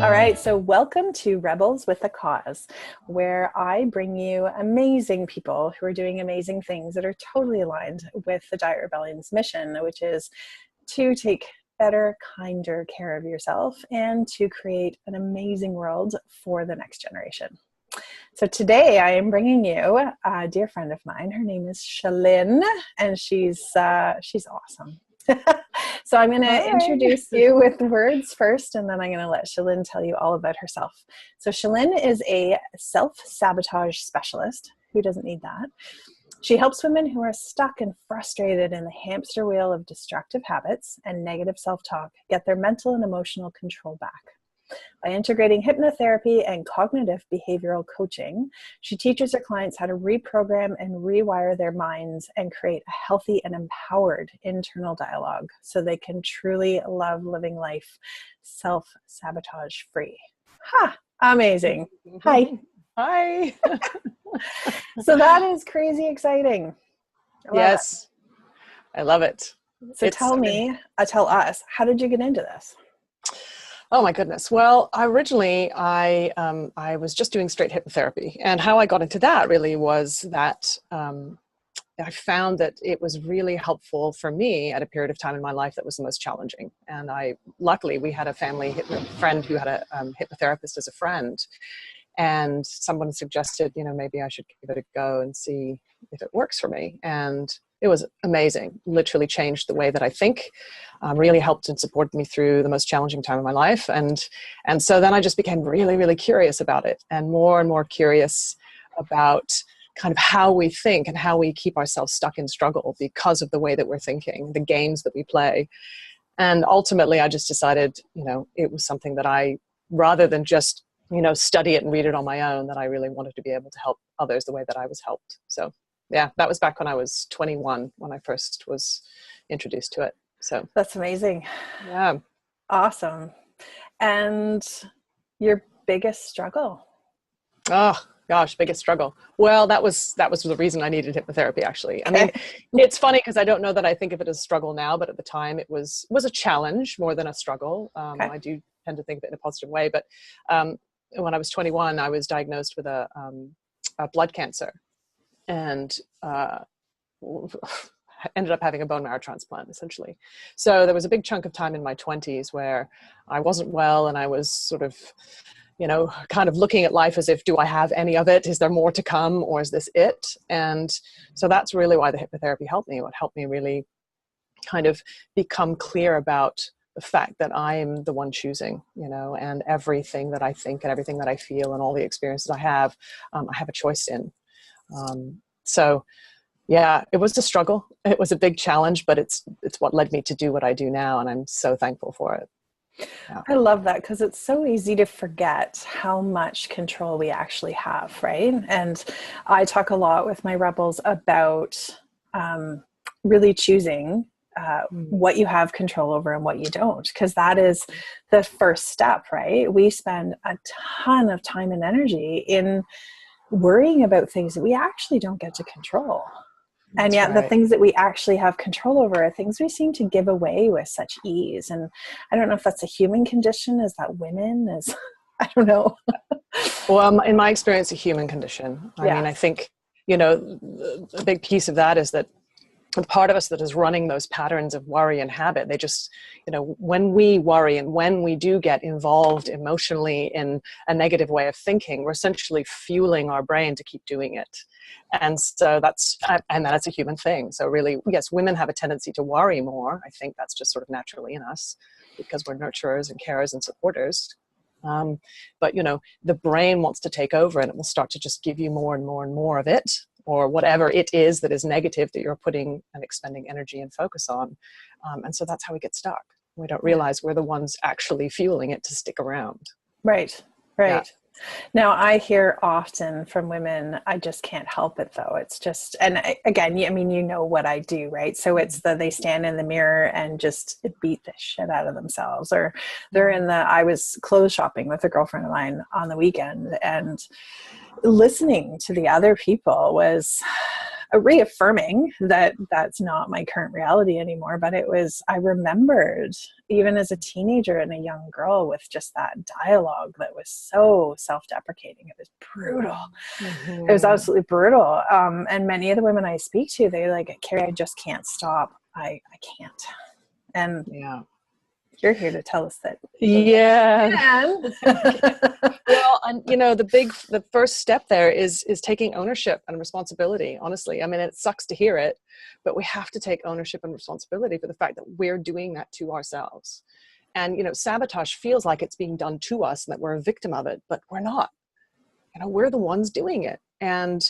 All right, so welcome to Rebels with a Cause, where I bring you amazing people who are doing amazing things that are totally aligned with the Diet Rebellion's mission, which is to take better, kinder care of yourself and to create an amazing world for the next generation. So today I am bringing you a dear friend of mine. Her name is Shalynn, and she's awesome. So I'm going to introduce you with words first, and then I'm going to let Shalynn tell you all about herself. So Shalynn is a self-sabotage specialist. Who doesn't need that? She helps women who are stuck and frustrated in the hamster wheel of destructive habits and negative self-talk get their mental and emotional control back. By integrating hypnotherapy and cognitive behavioral coaching, she teaches her clients how to reprogram and rewire their minds and create a healthy and empowered internal dialogue so they can truly love living life self-sabotage free. Ha! Amazing. Hi. Hi. So that is crazy exciting. Yes, I love it. So tell us, how did you get into this? Oh my goodness. Well, originally I was just doing straight hypnotherapy, and how I got into that really was that I found that it was really helpful for me at a period of time in my life that was the most challenging. And luckily we had a family friend who had a hypnotherapist as a friend, and someone suggested, maybe I should give it a go and see if it works for me. And it was amazing. Literally changed the way that I think, really helped and supported me through the most challenging time of my life. And so then I just became really, really curious about it, and more curious about kind of how we think and how we keep ourselves stuck in struggle because of the way that we're thinking, the games that we play. And ultimately I just decided, it was something that I, rather than just, study it and read it on my own, that I really wanted to be able to help others the way that I was helped. So yeah, that was back when I was 21 when I first was introduced to it. So that's amazing. Yeah. Awesome. And your biggest struggle? Oh gosh, biggest struggle. Well, that was the reason I needed hypnotherapy, actually. I mean, it's funny because I don't know that I think of it as a struggle now, but at the time it was a challenge more than a struggle. I do tend to think of it in a positive way. But when I was 21, I was diagnosed with a blood cancer, and ended up having a bone marrow transplant, essentially. So there was a big chunk of time in my 20s where I wasn't well, and I was sort of, kind of looking at life as if, do I have any of it? Is there more to come, or is this it? And so that's really why the hypnotherapy helped me. What helped me really kind of become clear about the fact that I am the one choosing, and everything that I think and everything that I feel and all the experiences I have a choice in. So yeah, it was a struggle. It was a big challenge, but it's what led me to do what I do now. And I'm so thankful for it. Yeah. I love that, because it's so easy to forget how much control we actually have, right? And I talk a lot with my rebels about really choosing what you have control over and what you don't, because that is the first step, right? We spend a ton of time and energy in worrying about things that we actually don't get to control. And yet the things that we actually have control over are things we seem to give away with such ease. And I don't know if that's a human condition. Is that women? I don't know. Well, in my experience, a human condition. I mean, I think, a big piece of that is that the part of us that is running those patterns of worry and habit, they just, when we worry and when we do get involved emotionally in a negative way of thinking, we're essentially fueling our brain to keep doing it. And so that's a human thing. So really, yes, women have a tendency to worry more. I think that's just sort of naturally in us because we're nurturers and carers and supporters. But, the brain wants to take over, and it will start to just give you more and more and more of it, or whatever it is that is negative that you're putting and expending energy and focus on. And so that's how we get stuck. We don't realize we're the ones actually fueling it to stick around. Right. Yeah. Now, I hear often from women, I just can't help it though. It's just, and again, I mean, what I do, right? So it's they stand in the mirror and just beat the shit out of themselves, or they're I was clothes shopping with a girlfriend of mine on the weekend, and listening to the other people was reaffirming that that's not my current reality anymore. But I remembered even as a teenager and a young girl with just that dialogue that was so self-deprecating. It was brutal. It was absolutely brutal. And many of the women I speak to, they're like, Carrie, I just can't stop. I can't. And yeah, you're here to tell us that. Yeah. Well, and the first step there is taking ownership and responsibility, honestly. I mean, it sucks to hear it, but we have to take ownership and responsibility for the fact that we're doing that to ourselves. And, sabotage feels like it's being done to us and that we're a victim of it, but we're not. We're the ones doing it. And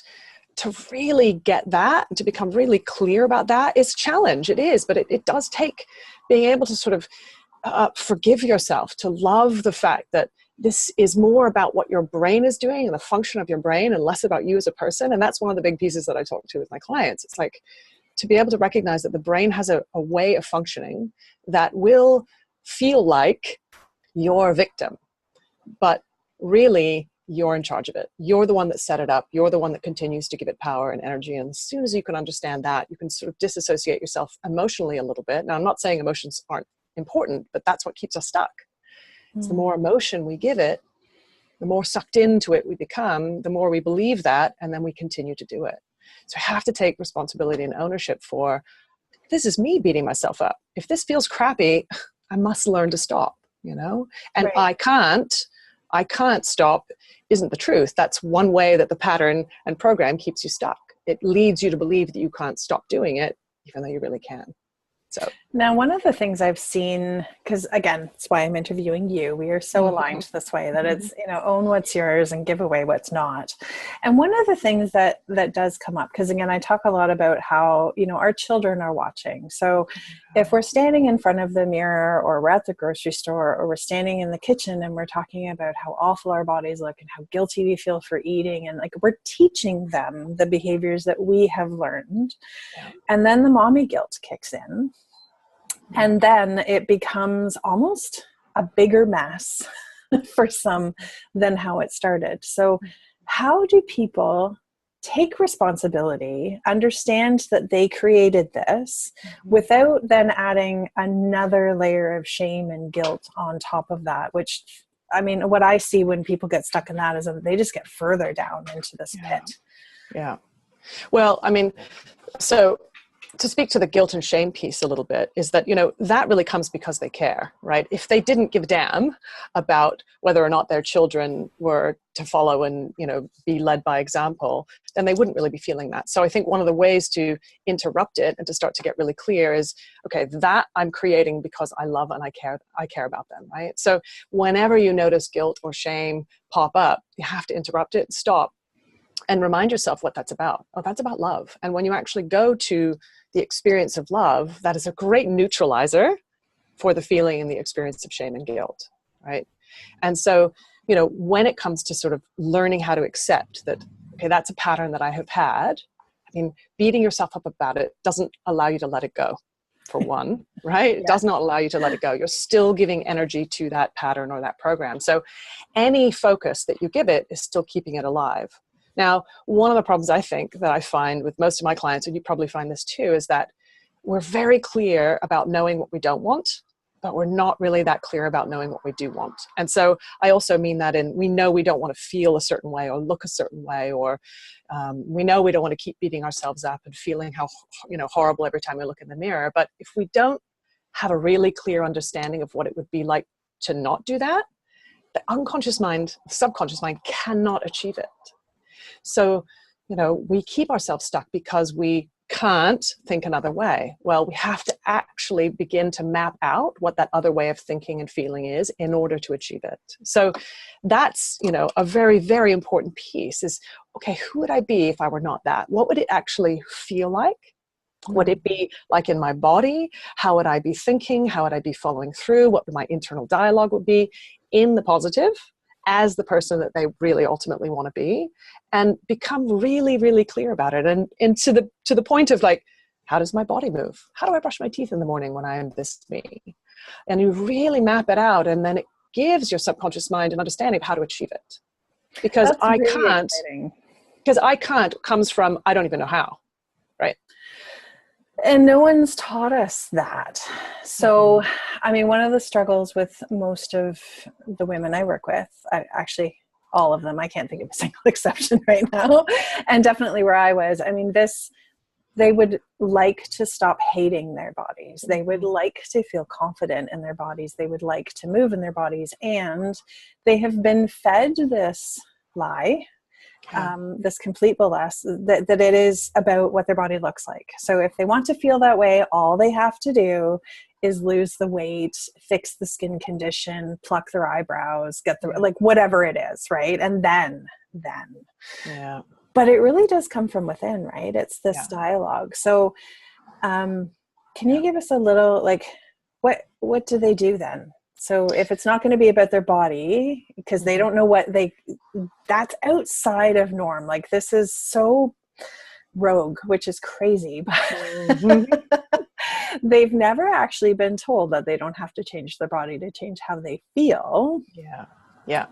to really get that, to become really clear about that, is a challenge. It is, but it does take being able to sort of forgive yourself, to love the fact that this is more about what your brain is doing and the function of your brain and less about you as a person. And that's one of the big pieces that I talk to with my clients. It's like to be able to recognize that the brain has a way of functioning that will feel like you're a victim, but really you're in charge of it. You're the one that set it up. You're the one that continues to give it power and energy. And as soon as you can understand that, you can sort of disassociate yourself emotionally a little bit. Now, I'm not saying emotions aren't important, but that's what keeps us stuck. So the more emotion we give it, the more sucked into it we become, the more we believe that, and then we continue to do it. So I have to take responsibility and ownership for, this is me beating myself up. If this feels crappy, I must learn to stop, and Right. I can't stop isn't the truth. That's one way that the pattern and program keeps you stuck. It leads you to believe that you can't stop doing it, even though you really can. So now, one of the things I've seen, because again, it's why I'm interviewing you. We are so aligned this way that it's, own what's yours and give away what's not. And one of the things that does come up, because again, I talk a lot about how, our children are watching. So if we're standing in front of the mirror, or we're at the grocery store, or we're standing in the kitchen and we're talking about how awful our bodies look and how guilty we feel for eating, and like we're teaching them the behaviors that we have learned. And then the mommy guilt kicks in. And then it becomes almost a bigger mess for some than how it started. So how do people take responsibility, understand that they created this, without then adding another layer of shame and guilt on top of that? Which, I mean, what I see when people get stuck in that is that they just get further down into this pit. Yeah. Well, I mean, so to speak to the guilt and shame piece a little bit, is that, that really comes because they care, right? If they didn't give a damn about whether or not their children were to follow and, be led by example, then they wouldn't really be feeling that. So I think one of the ways to interrupt it and to start to get really clear is, okay, that I'm creating because I love and I care about them, right? So whenever you notice guilt or shame pop up, you have to interrupt it, stop, and remind yourself what that's about. Oh, that's about love. And when you actually go to the experience of love, that is a great neutralizer for the feeling and the experience of shame and guilt, right? And so, when it comes to sort of learning how to accept that, okay, that's a pattern that I have had, I mean, beating yourself up about it doesn't allow you to let it go, for one, right? It does not allow you to let it go. You're still giving energy to that pattern or that program. So any focus that you give it is still keeping it alive. Now, one of the problems I think that I find with most of my clients, and you probably find this too, is that we're very clear about knowing what we don't want, but we're not really that clear about knowing what we do want. And so I also mean that we know we don't want to feel a certain way or look a certain way, or we know we don't want to keep beating ourselves up and feeling how horrible every time we look in the mirror. But if we don't have a really clear understanding of what it would be like to not do that, the unconscious mind, the subconscious mind cannot achieve it. So, we keep ourselves stuck because we can't think another way. Well, we have to actually begin to map out what that other way of thinking and feeling is in order to achieve it. So that's, a very, very important piece is, okay, who would I be if I were not that? What would it actually feel like? Would it be like in my body? How would I be thinking? How would I be following through? What my internal dialogue would be in the positive, as the person that they really ultimately want to be, and become really, really clear about it. And to the point of like, how does my body move? How do I brush my teeth in the morning when I am this me? And you really map it out, and then it gives your subconscious mind an understanding of how to achieve it. Because That's really exciting. because I can't comes from, I don't even know how. right? And no one's taught us that. So, I mean, one of the struggles with most of the women I work with, actually all of them, I can't think of a single exception right now, and definitely where I was, I mean, they would like to stop hating their bodies. They would like to feel confident in their bodies. They would like to move in their bodies. And they have been fed this lie, this complete BS, that it is about what their body looks like. So if they want to feel that way, all they have to do is lose the weight, fix the skin condition, pluck their eyebrows, get the, like, whatever it is, right? And then. Yeah. But it really does come from within, right? It's this dialogue. So can you give us a little, like, what do they do then? So if it's not going to be about their body, because they don't know that's outside of norm. Like, this is so rogue, which is crazy. But they've never actually been told that they don't have to change their body to change how they feel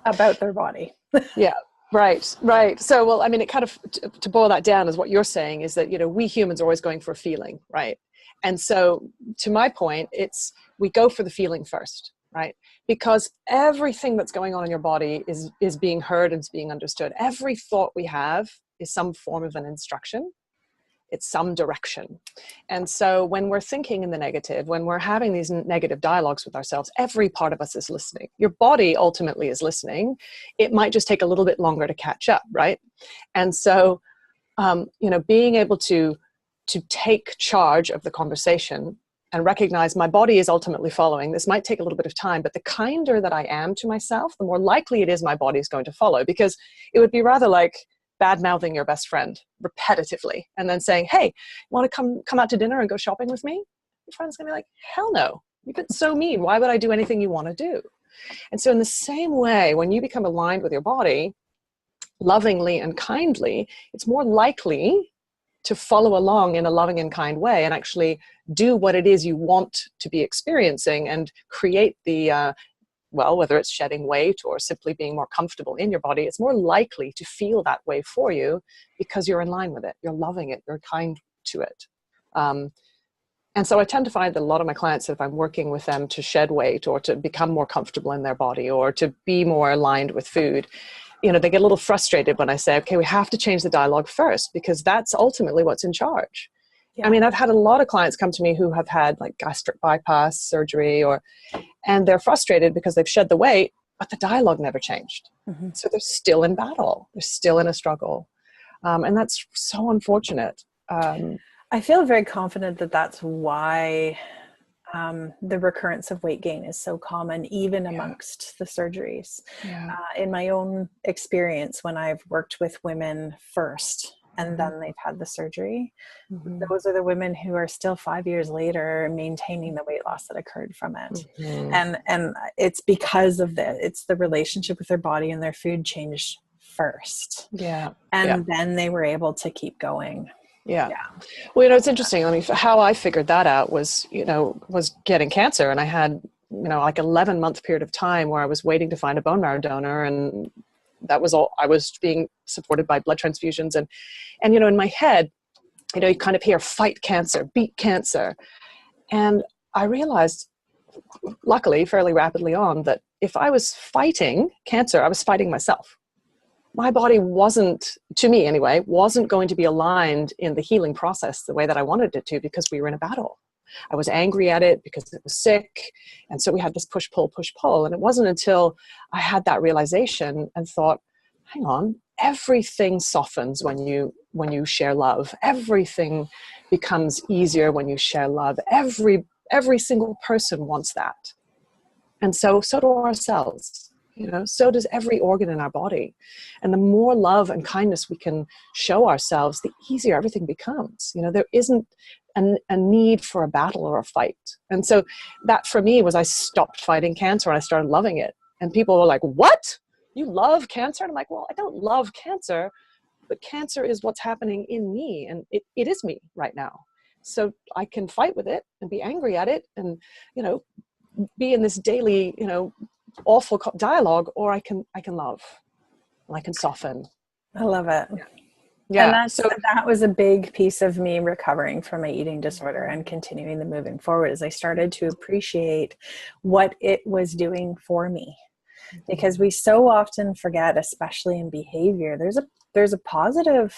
about their body. Right. So, well, I mean, it kind of, to boil that down, is what you're saying is that, we humans are always going for a feeling, right? And so, to my point, we go for the feeling first, right? Because everything that's going on in your body is being heard and is being understood. Every thought we have is some form of an instruction. It's some direction. And so when we're thinking in the negative, when we're having these negative dialogues with ourselves, every part of us is listening. Your body ultimately is listening. It might just take a little bit longer to catch up, right? And so, being able to take charge of the conversation and recognize my body is ultimately following. This might take a little bit of time, but the kinder that I am to myself, the more likely it is my body is going to follow, because it would be rather like bad-mouthing your best friend repetitively and then saying, hey, you want to come out to dinner and go shopping with me? Your friend's going to be like, hell no. You've been so mean. Why would I do anything you want to do? And so in the same way, when you become aligned with your body, lovingly and kindly, it's more likely to follow along in a loving and kind way and actually do what it is you want to be experiencing and create the whether it's shedding weight or simply being more comfortable in your body, it's more likely to feel that way for you because you're in line with it. You're loving it. You're kind to it. And so I tend to find that a lot of my clients, if I'm working with them to shed weight or to become more comfortable in their body or to be more aligned with food, they get a little frustrated when I say, okay, we have to change the dialogue first because that's ultimately what's in charge. Yeah. I mean, I've had a lot of clients come to me who have had like gastric bypass surgery and they're frustrated because they've shed the weight, but the dialogue never changed. Mm-hmm. So they're still in battle. They're still in a struggle. And that's so unfortunate. I feel very confident that that's why the recurrence of weight gain is so common, even amongst the surgeries. Yeah. In my own experience, when I've worked with women first, and then they've had the surgery, those are the women who are still 5 years later maintaining the weight loss that occurred from it. And it's because of it's the relationship with their body and their food changed first. And then they were able to keep going. Yeah. Well, it's interesting. I mean, how I figured that out was getting cancer. And I had, like 11-month period of time where I was waiting to find a bone marrow donor. And that was all. I was being supported by blood transfusions. And in my head, you kind of hear fight cancer, beat cancer. And I realized, luckily, fairly rapidly on, that if I was fighting cancer, I was fighting myself. My body wasn't, to me anyway, wasn't going to be aligned in the healing process the way that I wanted it to because we were in a battle. I was angry at it because it was sick. And so we had this push, pull. And it wasn't until I had that realization and thought, hang on, everything softens when you share love. Everything becomes easier when you share love. Every single person wants that. And so do ourselves. So does every organ in our body. And the more love and kindness we can show ourselves, the easier everything becomes. There isn't a need for a battle or a fight. And so that for me was I stopped fighting cancer and I started loving it. And people were like, what? You love cancer? And I'm like, well, I don't love cancer, but cancer is what's happening in me. And it is me right now. So I can fight with it and be angry at it and, be in this daily, awful dialogue, or I can love and I can soften. I love it. And Yeah. So that was a big piece of me recovering from my eating disorder and continuing the moving forward, as I started to appreciate what it was doing for me. Because we so often forget, especially in behavior, there's a positive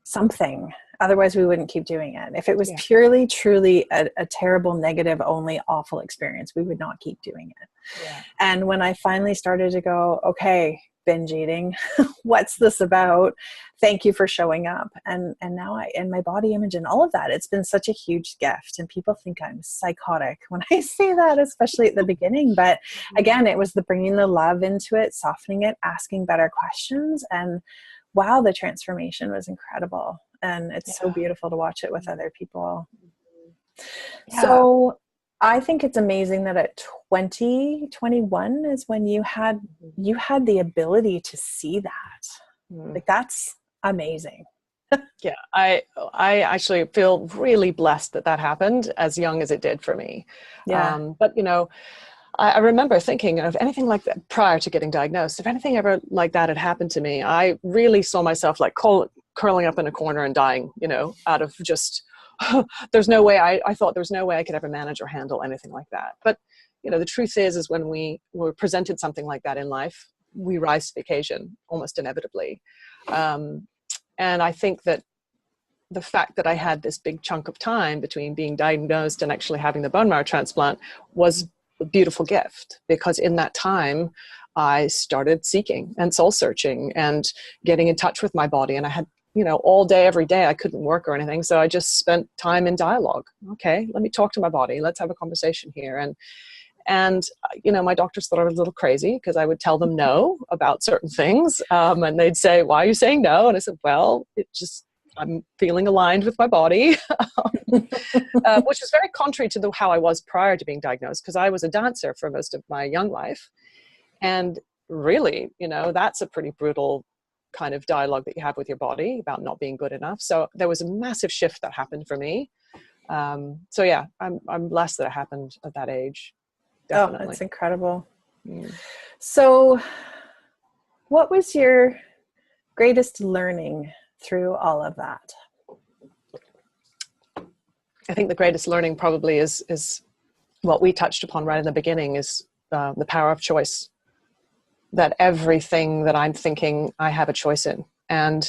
something. Otherwise we wouldn't keep doing it. If it was yeah. purely, truly a terrible, negative, only awful experience, we would not keep doing it. Yeah. And when I finally started to go, okay, binge eating, what's this about? Thank you for showing up. And now and my body image and all of that, it's been such a huge gift. And people think I'm psychotic when I say that, especially at the beginning. But again, it was the bringing the love into it, softening it, asking better questions. And wow, the transformation was incredible. And it's so beautiful to watch it with other people. Yeah. So I think it's amazing that at 2021 is when you had the ability to see that. Like, that's amazing. Yeah, I actually feel really blessed that that happened as young as it did for me. Yeah. But you know, I remember thinking of anything like that prior to getting diagnosed. If anything ever like that had happened to me, I really saw myself like curling up in a corner and dying, you know, out of just, there's no way, I thought there was no way I could ever manage or handle anything like that. But, you know, the truth is when we were presented something like that in life, we rise to the occasion almost inevitably. And I think that the fact that I had this big chunk of time between being diagnosed and actually having the bone marrow transplant was a beautiful gift, because in that time I started seeking and soul searching and getting in touch with my body. And I had, you know, all day, every day, I couldn't work or anything. So I just spent time in dialogue. Okay, let me talk to my body. Let's have a conversation here. And you know, my doctors thought I was a little crazy because I would tell them no about certain things. And they'd say, why are you saying no? And I said, well, I'm feeling aligned with my body, which is very contrary to how I was prior to being diagnosed, because I was a dancer for most of my young life. And really, you know, that's a pretty brutal kind of dialogue that you have with your body about not being good enough. So there was a massive shift that happened for me. So yeah, I'm blessed that it happened at that age. Definitely. Oh, that's incredible. So what was your greatest learning through all of that? I think the greatest learning probably is what we touched upon right in the beginning, is the power of choice. That everything that I'm thinking, I have a choice in. And,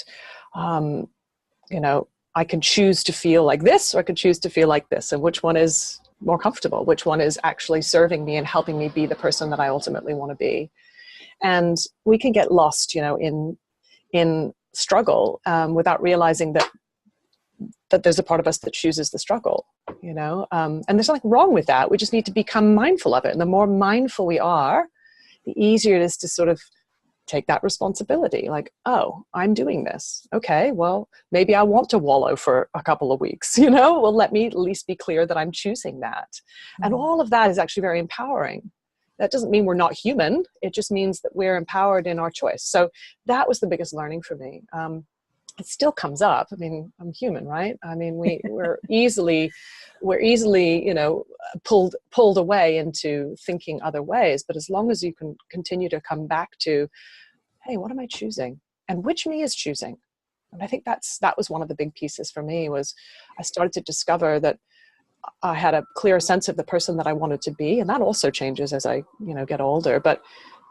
you know, I can choose to feel like this, or I could choose to feel like this. And which one is more comfortable? Which one is actually serving me and helping me be the person that I ultimately want to be? And we can get lost, you know, in struggle without realizing that there's a part of us that chooses the struggle, you know, and there's nothing wrong with that. We just need to become mindful of it. And the more mindful we are, the easier it is to sort of take that responsibility. Like, oh, I'm doing this. Okay, well, maybe I want to wallow for a couple of weeks, you know, well, let me at least be clear that I'm choosing that. And all of that is actually very empowering. That doesn't mean we're not human. It just means that we're empowered in our choice. So that was the biggest learning for me. It still comes up. I mean, I'm human, right? I mean, we're easily, you know, pulled away into thinking other ways. But as long as you can continue to come back to, hey, what am I choosing? And which me is choosing? And I think that was one of the big pieces for me, was I started to discover that I had a clear sense of the person that I wanted to be. And that also changes as I, you know, get older, but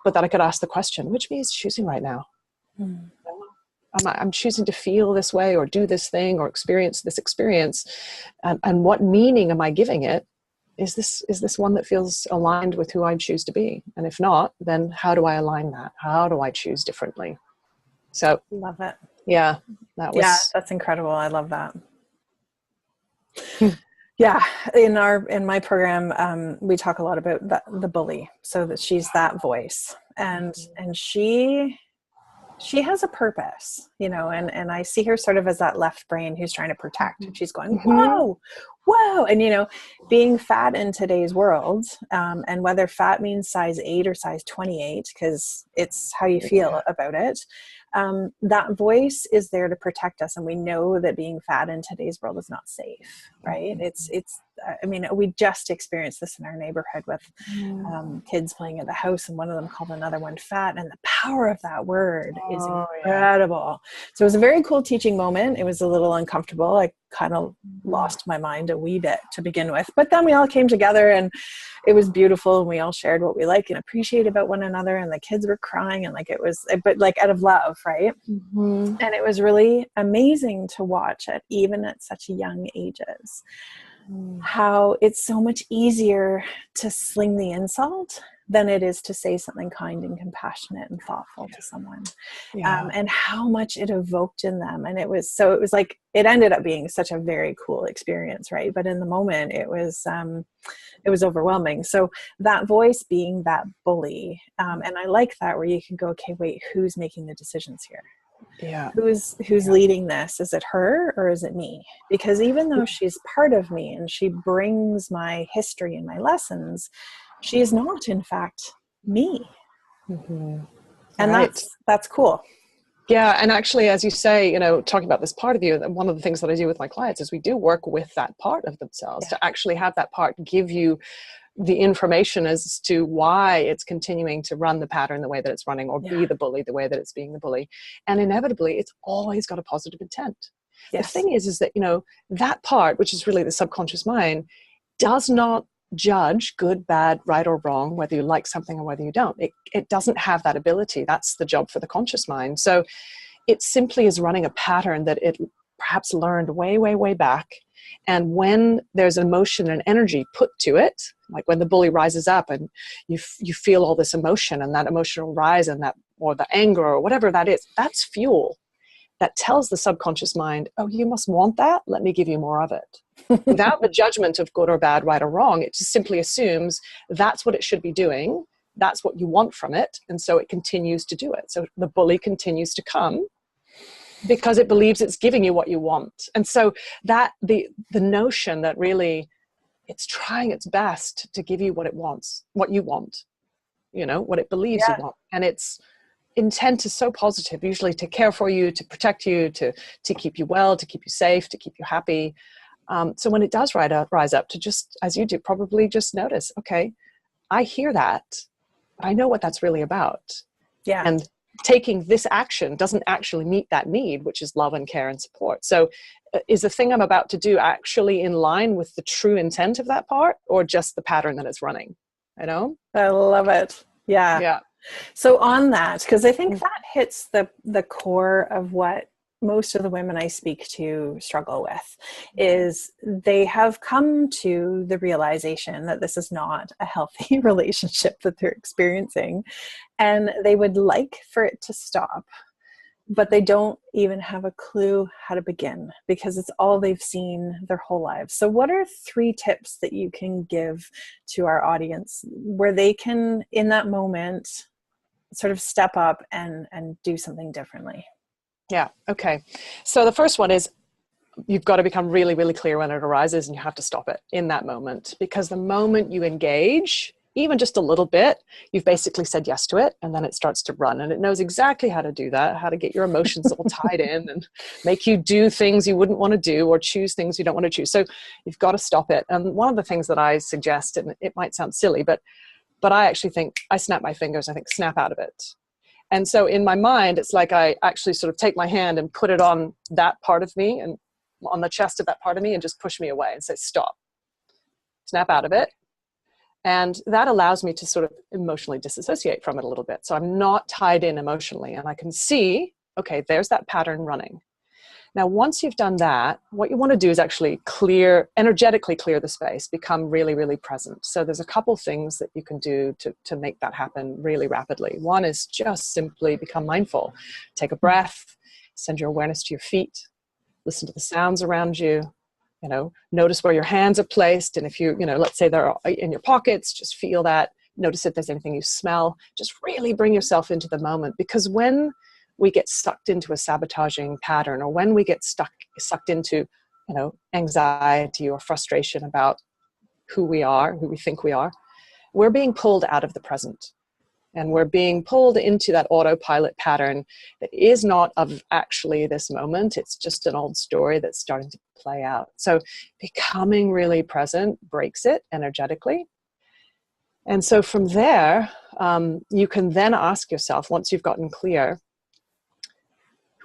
that I could ask the question, which me is choosing right now? I'm choosing to feel this way, or do this thing, or experience this experience. And what meaning am I giving it? Is this one that feels aligned with who I choose to be? And if not, then how do I align that? How do I choose differently? So Love it. yeah, that's incredible. I love that. Yeah, in my program, we talk a lot about the bully, so that she's that voice, and she has a purpose, you know, and I see her sort of as that left brain who's trying to protect. She's going, whoa, whoa. And, you know, being fat in today's world, and whether fat means size 8 or size 28, because it's how you feel about it, that voice is there to protect us. And we know that being fat in today's world is not safe, right? It's I mean, we just experienced this in our neighborhood with kids playing at the house, and one of them called another one fat, and the power of that word is incredible. So it was a very cool teaching moment. It was a little uncomfortable. I kind of lost my mind a wee bit to begin with, but then we all came together and it was beautiful, and we all shared what we like and appreciate about one another, and the kids were crying, and like it was, but like out of love, right? And it was really amazing to watch it, even at such young ages, how it's so much easier to sling the insult than it is to say something kind and compassionate and thoughtful to someone. And how much it evoked in them. And it was like, it ended up being such a very cool experience, right? But in the moment, it was overwhelming. So that voice being that bully, and I like that, where you can go, okay, wait, who's making the decisions here? Who's leading this? Is it her or is it me? Because even though she's part of me and she brings my history and my lessons, she is not, in fact, me. And that's cool. Yeah. And actually, as you say, talking about this part of you, one of the things that I do with my clients is we do work with that part of themselves to actually have that part give you the information as to why it's continuing to run the pattern the way that it's running, or be the bully the way that it's being the bully. And inevitably, it's always got a positive intent. The thing is that, that part, which is really the subconscious mind, does not judge good, bad, right or wrong, whether you like something or whether you don't. It doesn't have that ability. That's the job for the conscious mind. So it simply is running a pattern that it perhaps learned way, way, way back. And when there's emotion and energy put to it, like when the bully rises up and you feel all this emotion, and that emotional rise and that, or the anger or whatever that is, that's fuel that tells the subconscious mind, oh, you must want that. Let me give you more of it. Without the judgment of good or bad, right or wrong, it just simply assumes that's what it should be doing. That's what you want from it. And so it continues to do it. So the bully continues to come because it believes it's giving you what you want. And so that the notion that really it's trying its best to give you what it wants, what you want, what it believes you want. And its intent is so positive, usually to care for you, to protect you, to keep you well, to keep you safe, to keep you happy. So when it does rise up, to just, as you do, probably just notice, okay, I hear that, but I know what that's really about. And taking this action doesn't actually meet that need, which is love and care and support. So is the thing I'm about to do actually in line with the true intent of that part, or just the pattern that it's running? I love it. Yeah. So on that, because I think that hits the core of what most of the women I speak to struggle with, is they have come to the realization that this is not a healthy relationship that they're experiencing, and they would like for it to stop, but they don't even have a clue how to begin, because it's all they've seen their whole lives. So what are 3 tips that you can give to our audience where they can, in that moment, sort of step up and do something differently? Yeah. Okay. So the first one is, you've got to become really, really clear when it arises, and you have to stop it in that moment, because the moment you engage, even just a little bit, you've basically said yes to it, and then it starts to run, and it knows exactly how to do that, how to get your emotions all tied in and make you do things you wouldn't want to do, or choose things you don't want to choose. So you've got to stop it. And one of the things that I suggest, and it might sound silly, but I actually think, I snap my fingers, I think, snap out of it. And so in my mind, it's like I actually sort of take my hand and put it on that part of me, and on the chest of that part of me, and just push me away and say, stop, snap out of it. And that allows me to sort of emotionally disassociate from it a little bit. So I'm not tied in emotionally, and I can see, okay, there's that pattern running. Now, once you've done that, what you want to do is actually energetically clear the space, become really, really present. So there's a couple things that you can do to make that happen really rapidly. One is just simply become mindful. Take a breath, send your awareness to your feet, listen to the sounds around you, notice where your hands are placed. And if let's say they're in your pockets, just feel that. Notice if there's anything you smell. Just really bring yourself into the moment, because when we get sucked into a sabotaging pattern, or when we get sucked into, anxiety or frustration about who we are, who we think we are, we're being pulled out of the present. And we're being pulled into that autopilot pattern that is not of actually this moment. It's just an old story that's starting to play out. So becoming really present breaks it energetically. And so from there, you can then ask yourself, once you've gotten clear,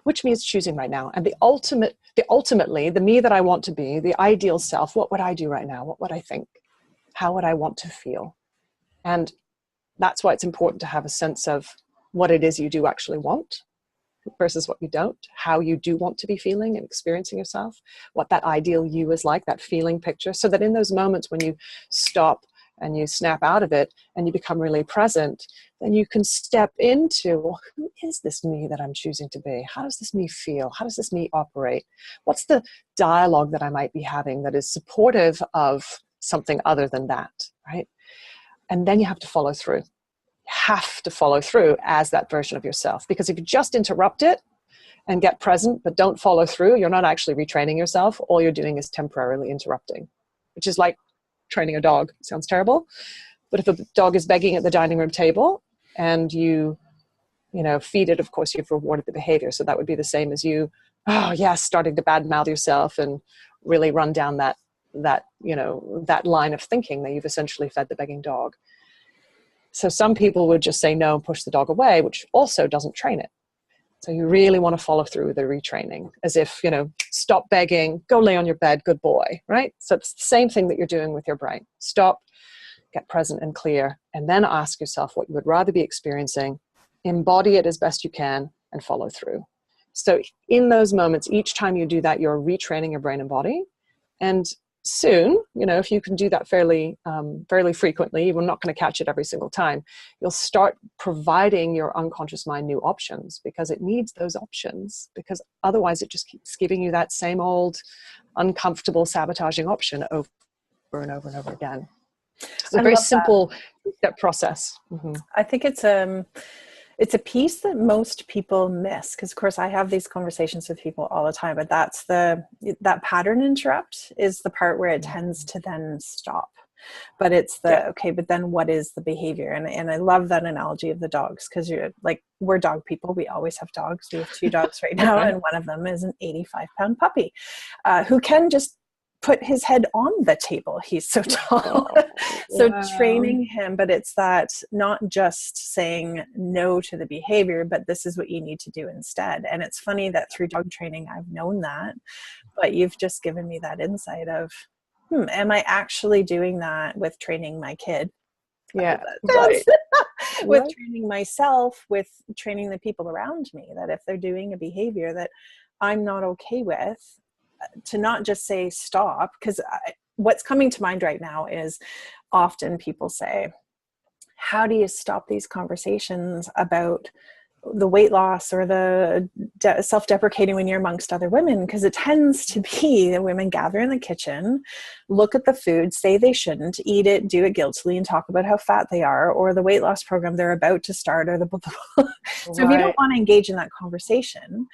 which me is choosing right now? And ultimately, the me that I want to be, the ideal self, what would I do right now? What would I think? How would I want to feel? And that's why it's important to have a sense of what it is you do actually want versus what you don't, how you do want to be feeling and experiencing yourself, what that ideal you is like, that feeling picture, so that in those moments when you stop and you snap out of it and you become really present, then you can step into, well, who is this me that I'm choosing to be? How does this me feel? How does this me operate? What's the dialogue that I might be having that is supportive of something other than that, right? And then you have to follow through. You have to follow through as that version of yourself. Because if you just interrupt it and get present, but don't follow through, you're not actually retraining yourself. All you're doing is temporarily interrupting, which is like training a dog. Sounds terrible. But if a dog is begging at the dining room table and you feed it, of course, you've rewarded the behavior. So that would be the same as you, starting to badmouth yourself and really run down that line of thinking that you've essentially fed the begging dog. So some people would just say no and push the dog away, which also doesn't train it. So you really want to follow through with the retraining, as if, stop begging, go lay on your bed, good boy, right? So it's the same thing that you're doing with your brain. Stop, get present and clear, and then ask yourself what you would rather be experiencing, embody it as best you can, and follow through. So in those moments, each time you do that, you're retraining your brain and body. And soon, if you can do that fairly frequently, we're not going to catch it every single time, you'll start providing your unconscious mind new options, because it needs those options, because otherwise it just keeps giving you that same old uncomfortable sabotaging option over and over and over again. It's a very simple step process. Mm-hmm. I think it's a piece that most people miss, because of course I have these conversations with people all the time, but that pattern interrupt is the part where it tends to then stop. But it's okay, but then what is the behavior? And I love that analogy of the dogs, because we're dog people. We always have dogs. We have 2 dogs right now, and one of them is an 85-pound puppy who can just put his head on the table. He's so tall. So training him, but it's that not just saying no to the behavior, but this is what you need to do instead. And it's funny that through dog training, I've known that, but you've just given me that insight of, am I actually doing that with training my kid? Yeah. With training myself, with training the people around me, that if they're doing a behavior that I'm not okay with, to not just say stop, because what's coming to mind right now is often people say, how do you stop these conversations about the weight loss or the self-deprecating when you're amongst other women? Because it tends to be that women gather in the kitchen, look at the food, say they shouldn't, eat it, do it guiltily, and talk about how fat they are, or the weight loss program they're about to start, or so if you don't want to engage in that conversation,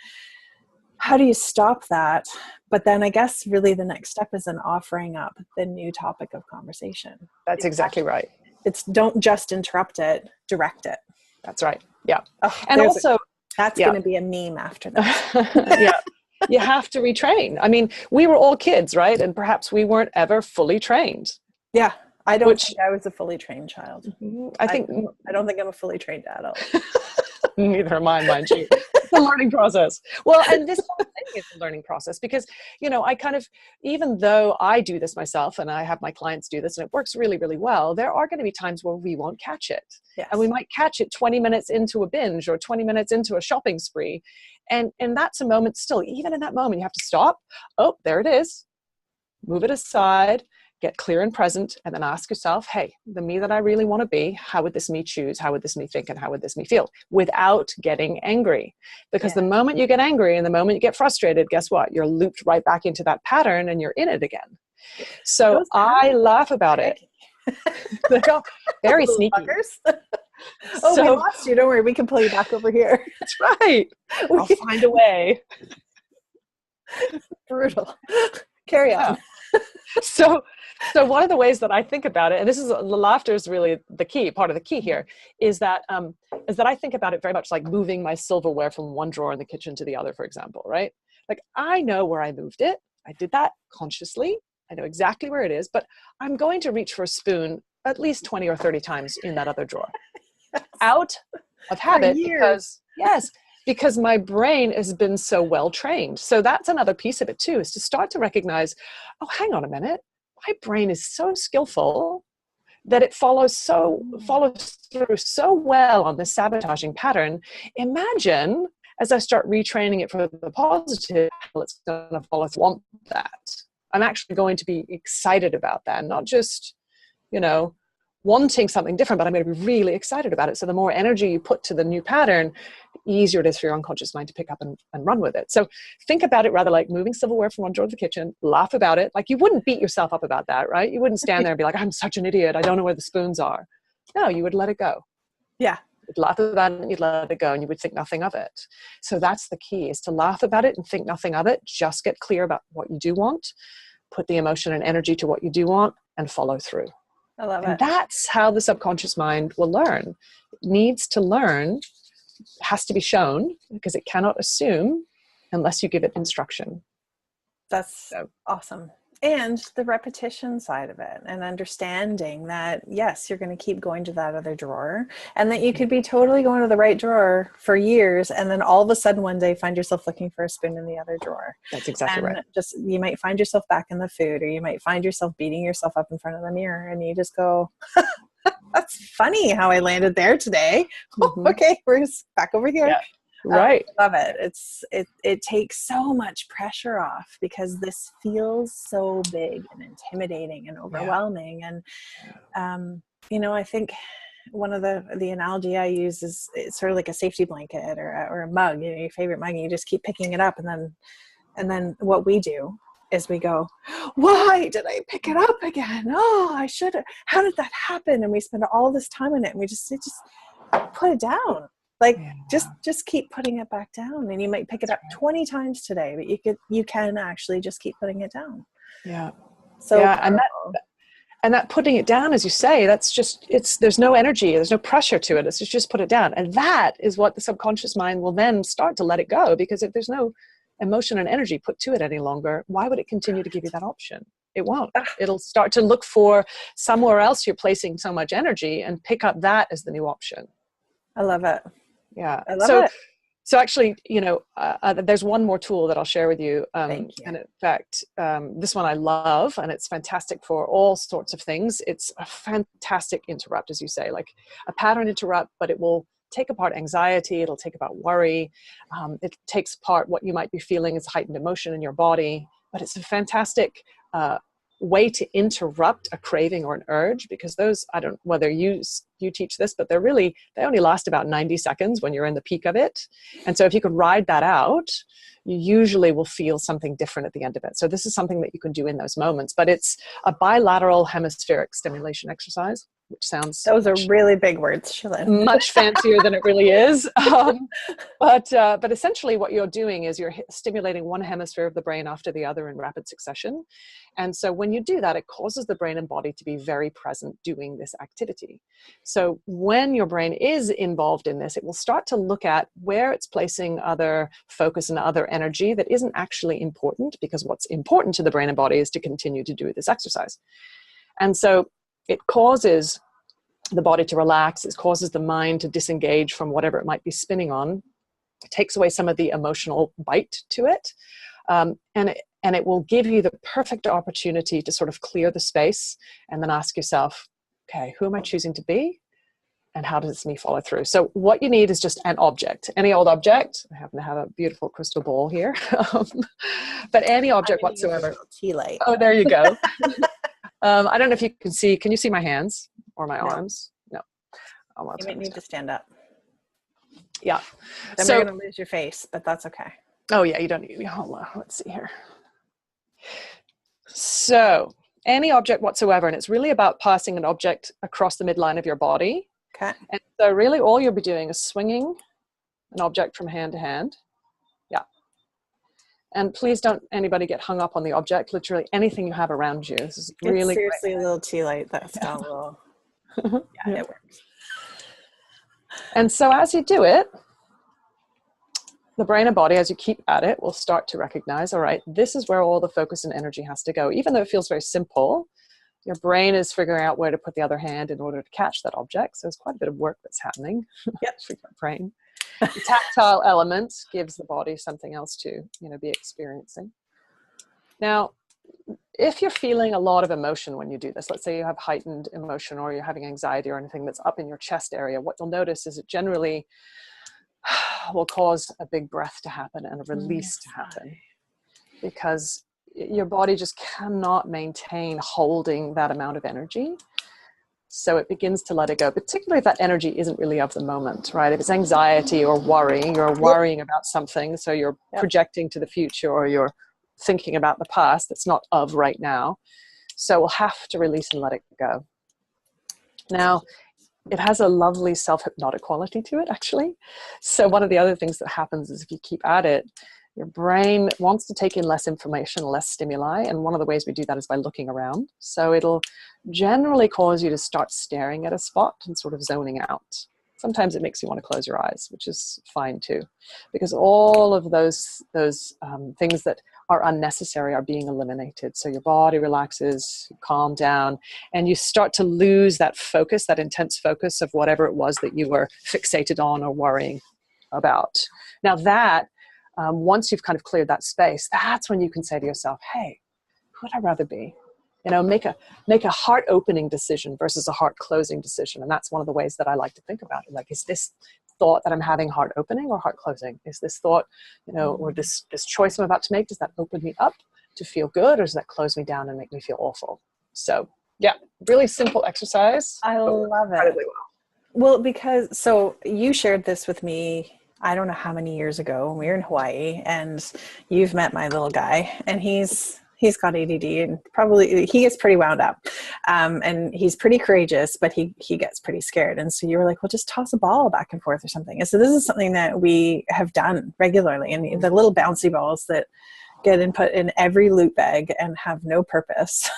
how do you stop that? But then I guess really the next step is in offering up the new topic of conversation. That's exactly right. It's don't just interrupt it, direct it. That's right. Yeah. Oh, and also that's going to be a meme after this. Yeah. You have to retrain. I mean, we were all kids, right? And perhaps we weren't ever fully trained. Yeah. I don't think I was a fully trained child. I don't think I'm a fully trained adult. Neither am I, mind you. It's a learning process. Well, and this whole thing is a learning process, because, I kind of, even though I do this myself and I have my clients do this and it works really, really well, there are going to be times where we won't catch it. Yes. And we might catch it 20 minutes into a binge or 20 minutes into a shopping spree. And that's a moment still, even in that moment, you have to stop. Oh, there it is. Move it aside. Get clear and present, and then ask yourself, hey, the me that I really want to be, how would this me choose? How would this me think? And how would this me feel? Without getting angry. Because the moment you get angry and the moment you get frustrated, guess what? You're looped right back into that pattern and you're in it again. So I laugh about it. Very sneaky. We lost you. Don't worry. We can pull you back over here. That's right. I'll find a way. Brutal. Carry on. So, so one of the ways that I think about it, and this is the laughter is really the key part of the key here, is that I think about it very much like moving my silverware from one drawer in the kitchen to the other, for example, right? Like I know where I moved it. I did that consciously. I know exactly where it is, but I'm going to reach for a spoon at least 20 or 30 times in that other drawer out of habit because my brain has been so well trained. So that's another piece of it too, is to start to recognize, oh, hang on a minute. My brain is so skillful that it follows through so well on this sabotaging pattern. Imagine as I start retraining it for the positive, it's going to follow through on that. I'm actually going to be excited about that, not just, wanting something different, but I'm going to be really excited about it. So the more energy you put to the new pattern, the easier it is for your unconscious mind to pick up and run with it. So think about it rather like moving silverware from one drawer to the kitchen, laugh about it. Like you wouldn't beat yourself up about that, right? You wouldn't stand there and be like, I'm such an idiot. I don't know where the spoons are. No, you would let it go. Yeah. You'd laugh about it and you'd let it go and you would think nothing of it. So that's the key, is to laugh about it and think nothing of it. Just get clear about what you do want, put the emotion and energy to what you do want, and follow through. I love it. And that's how the subconscious mind will learn. It needs to learn, has to be shown, because it cannot assume unless you give it instruction. That's awesome. And the repetition side of it, and understanding that, yes, you're going to keep going to that other drawer, and that you could be totally going to the right drawer for years, and then all of a sudden one day find yourself looking for a spoon in the other drawer. That's exactly right. Just, you might find yourself back in the food, or you might find yourself beating yourself up in front of the mirror, and you just go, that's funny how I landed there today. Mm-hmm. Okay, we're just back over here. Yeah. Right. I love it. It takes so much pressure off, because this feels so big and intimidating and overwhelming. And, I think one of the analogy I use is it's sort of like a safety blanket or a mug, your favorite mug, and you just keep picking it up. And then what we do is we go, why did I pick it up again? Oh, I should have. How did that happen? And we spend all this time on it, and we just put it down. Like just keep putting it back down, and you might pick it up 20 times today, but you can actually just keep putting it down. Yeah. So and that putting it down, as you say, that's just, there's no energy, there's no pressure to it. It's just put it down. And that is what the subconscious mind will then start to let it go, because if there's no emotion and energy put to it any longer, why would it continue to give you that option? It won't. It'll start to look for somewhere else you're placing so much energy and pick up that as the new option. I love it. Yeah. I love it. So actually, there's one more tool that I'll share with you. Thank you. And in fact, this one I love, and it's fantastic for all sorts of things. It's a fantastic interrupt, as you say, like a pattern interrupt, but it will take apart anxiety. It'll take apart worry. It takes apart what you might be feeling as heightened emotion in your body. But it's a fantastic way to interrupt a craving or an urge, because those, I don't know whether you teach this, but they only last about 90 seconds when you're in the peak of it. And so if you could ride that out, you usually will feel something different at the end of it. So this is something that you can do in those moments, but it's a bilateral hemispheric stimulation exercise, which sounds... Those are really big words, Shalynn. Much fancier than it really is. But essentially what you're doing is you're stimulating one hemisphere of the brain after the other in rapid succession. And so when you do that, it causes the brain and body to be very present doing this activity. So when your brain is involved in this, it will start to look at where it's placing other focus and other energy that isn't actually important, because what's important to the brain and body is to continue to do this exercise. And so it causes the body to relax. It causes the mind to disengage from whatever it might be spinning on. It takes away some of the emotional bite to it. And it will give you the perfect opportunity to sort of clear the space and then ask yourself, okay, who am I choosing to be? And how does me follow through? So what you need is just an object, any old object. I happen to have a beautiful crystal ball here, but any object whatsoever. Tea light. Oh, there you go. I don't know if you can you see my hands or my arms? No. You might need to stand up. Yeah. Then we're going to lose your face, but that's okay. Oh yeah, you don't need, hold on, let's see here. So any object whatsoever, and it's really about passing an object across the midline of your body. Okay. And so really all you'll be doing is swinging an object from hand to hand. Yeah. And please don't anybody get hung up on the object, literally anything you have around you. This is It's really seriously great. a little tea light that's got a little, yeah, it works. And so as you do it, the brain and body, as you keep at it, will start to recognize, all right, this is where all the focus and energy has to go. Even though it feels very simple, your brain is figuring out where to put the other hand in order to catch that object. So there's quite a bit of work that's happening for your brain. The tactile element gives the body something else to, be experiencing. Now, if you're feeling a lot of emotion when you do this, let's say you have heightened emotion or you're having anxiety or anything that's up in your chest area, what you'll notice is it generally will cause a big breath to happen and a release to happen, because your body just cannot maintain holding that amount of energy. So it begins to let it go, particularly if that energy isn't really of the moment, right? If it's anxiety or worry, you're worrying about something, so you're projecting to the future or you're thinking about the past that's not of right now. So we'll have to release and let it go. Now, it has a lovely self-hypnotic quality to it, actually. So one of the other things that happens is if you keep at it, your brain wants to take in less information, less stimuli. And one of the ways we do that is by looking around. So it'll generally cause you to start staring at a spot and sort of zoning out. Sometimes it makes you want to close your eyes, which is fine too, because all of those things that are unnecessary are being eliminated. So your body relaxes, you calm down, and you start to lose that focus, that intense focus of whatever it was that you were fixated on or worrying about. Now that, once you've kind of cleared that space, that's when you can say to yourself, hey, who would I rather be? Make a heart-opening decision versus a heart-closing decision. And that's one of the ways that I like to think about it. Like, is this thought that I'm having heart-opening or heart-closing? Is this thought, or this choice I'm about to make, does that open me up to feel good, or does that close me down and make me feel awful? So, yeah, really simple exercise. I love it. Well, because, so you shared this with me, I don't know how many years ago, when we were in Hawaii, and you've met my little guy, and he's got ADD, and probably he gets pretty wound up, and he's pretty courageous, but he gets pretty scared. And so you were like, well, just toss a ball back and forth or something. And so this is something that we have done regularly, and the little bouncy balls that get put in every loot bag and have no purpose.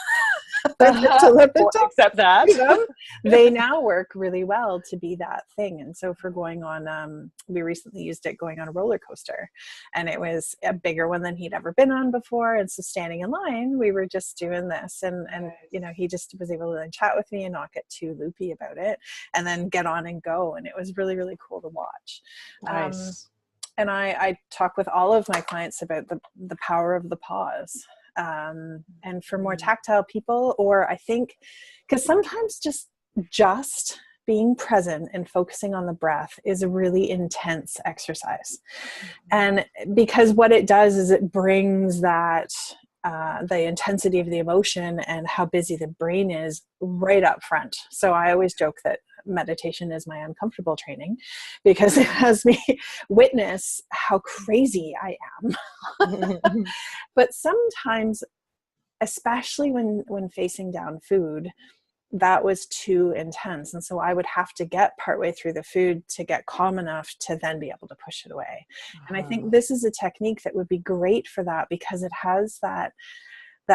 Except that they now work really well to be that thing. And so for going on, we recently used it going on a roller coaster, and it was a bigger one than he'd ever been on before. And so standing in line, we were just doing this, and he just was able to then chat with me and not get too loopy about it, and then get on and go. And it was really, really cool to watch. Nice. And I talk with all of my clients about the power of the pause. And for more tactile people, or I think, because sometimes just being present and focusing on the breath is a really intense exercise. And because what it does is it brings that the intensity of the emotion and how busy the brain is right up front. So I always joke that meditation is my uncomfortable training, because it has me witness how crazy I am. But sometimes, especially when facing down food, that was too intense. And so I would have to get partway through the food to get calm enough to then be able to push it away. And I think this is a technique that would be great for that, because it has that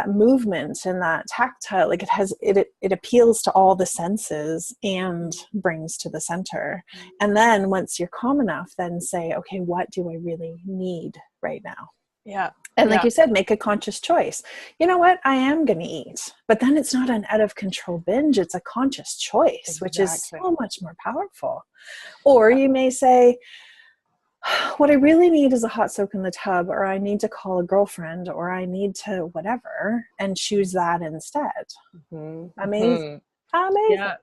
movement and that tactile, like it appeals to all the senses and brings to the center. And then once you're calm enough, then say, okay, what do I really need right now? Yeah. And like you said, make a conscious choice. You know what? I am going to eat, but then it's not an out of control binge. It's a conscious choice, which is so much more powerful. Or you may say, what I really need is a hot soak in the tub, or I need to call a girlfriend, or I need to whatever, and choose that instead. Amazing. Amazing. Yeah.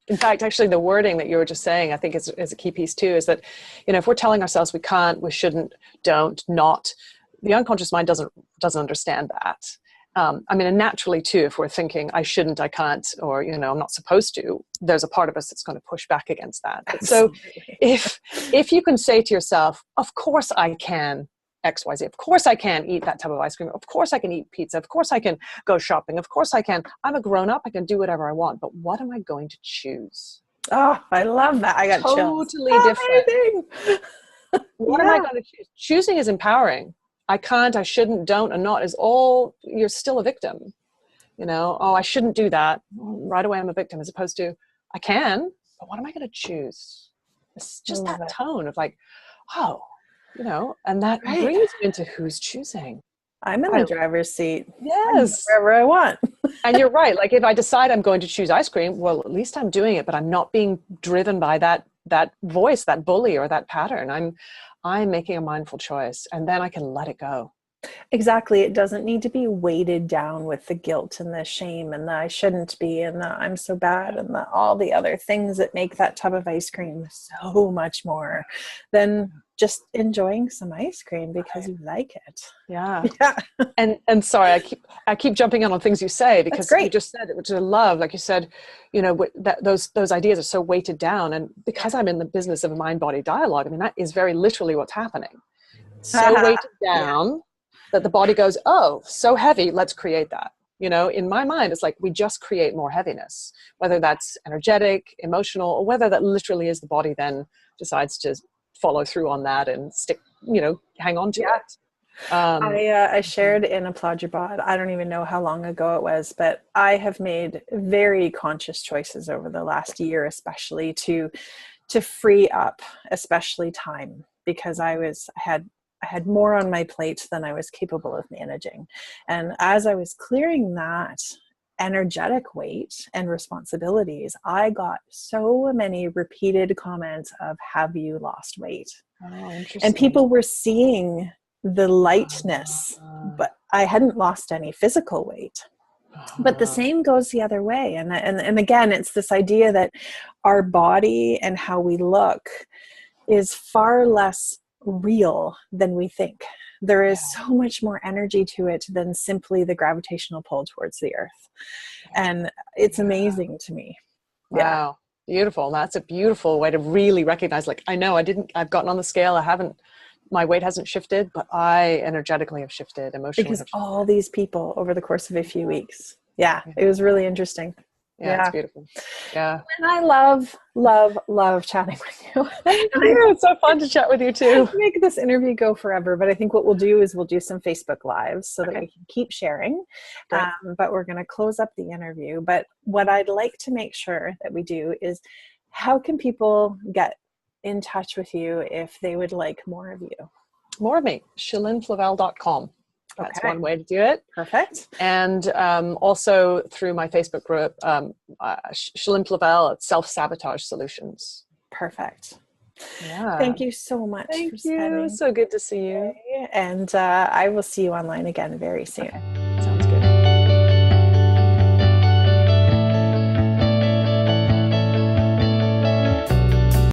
In fact, actually, the wording that you were just saying, I think is a key piece too, is that, if we're telling ourselves we can't, we shouldn't, don't, not, the unconscious mind doesn't understand that. And naturally too, if we're thinking I shouldn't, I can't, or, I'm not supposed to, there's a part of us that's going to push back against that. So if you can say to yourself, of course I can XYZ, of course I can eat that tub of ice cream, of course I can eat pizza, of course I can go shopping, of course I can, I'm a grown up, I can do whatever I want, but what am I going to choose? Oh, I love that. I got totally different. What am I going to choose? Choosing is empowering. I can't, I shouldn't, don't, and not is all, you're still a victim. You know, oh, I shouldn't do that. Right away, I'm a victim, as opposed to, I can, but what am I going to choose? It's I just love that it. tone of like, oh, you know, and that Right. brings you into who's choosing. I'm in I, the driver's seat. I can go yes. wherever I want. And you're right. Like if I decide I'm going to choose ice cream, well, at least I'm doing it, but I'm not being driven by that voice, that bully or that pattern. I'm making a mindful choice, and then I can let it go. Exactly. It doesn't need to be weighted down with the guilt and the shame and the I shouldn't be and the I'm so bad and all the other things that make that tub of ice cream so much more than just enjoying some ice cream because you like it. Yeah. Yeah, And sorry, I keep jumping in on things you say, that's because you great. just said it, which I love. Like you said, you know, that those ideas are so weighted down, and because I'm in the business of a mind-body dialogue, I mean, that is very literally what's happening. So weighted Yeah, down that the body goes, oh, so heavy, let's create that. You know, in my mind, it's like we just create more heaviness, whether that's energetic, emotional, or whether that literally is the body then decides to follow through on that and stick, you know, hang on to yeah. it. Um, I shared in Applaud Your Bod. I don't even know how long ago it was, but I have made very conscious choices over the last year, especially to free up, especially time, because I had more on my plate than I was capable of managing. And as I was clearing that energetic weight and responsibilities, I got so many repeated comments of, have you lost weight? oh, And interesting. people were seeing the lightness, Uh, but I hadn't lost any physical weight. But the same goes the other way. And again, it's this idea that our body and how we look is far less real than we think. There yeah, is so much more energy to it than simply the gravitational pull towards the earth. And it's yeah. amazing to me. Yeah. Wow. Beautiful. That's a beautiful way to really recognize, like, I know I've gotten on the scale. My weight hasn't shifted, but I energetically have shifted, emotionally Because have shifted. all these people over the course of a few weeks. Yeah. Yeah. It was really interesting. Yeah, it's Yeah. beautiful. Yeah. And I love, love, love chatting with you. Thank And I you. It's so fun to chat with you too. make this interview go forever, but I think what we'll do is we'll do some Facebook Lives so that Okay, we can keep sharing. great. But we're going to close up the interview. But what I'd like to make sure that we do is, how can people get in touch with you if they would like more of you? More of me, ShalynFlavell.com. That's Okay, one way to do it. perfect. And also through my Facebook group, Shalynn Flavell at Self-Sabotage Solutions. Perfect. Yeah. Thank you so much Thank for you. spending So good to see you. today. And I will see you online again very soon. Okay.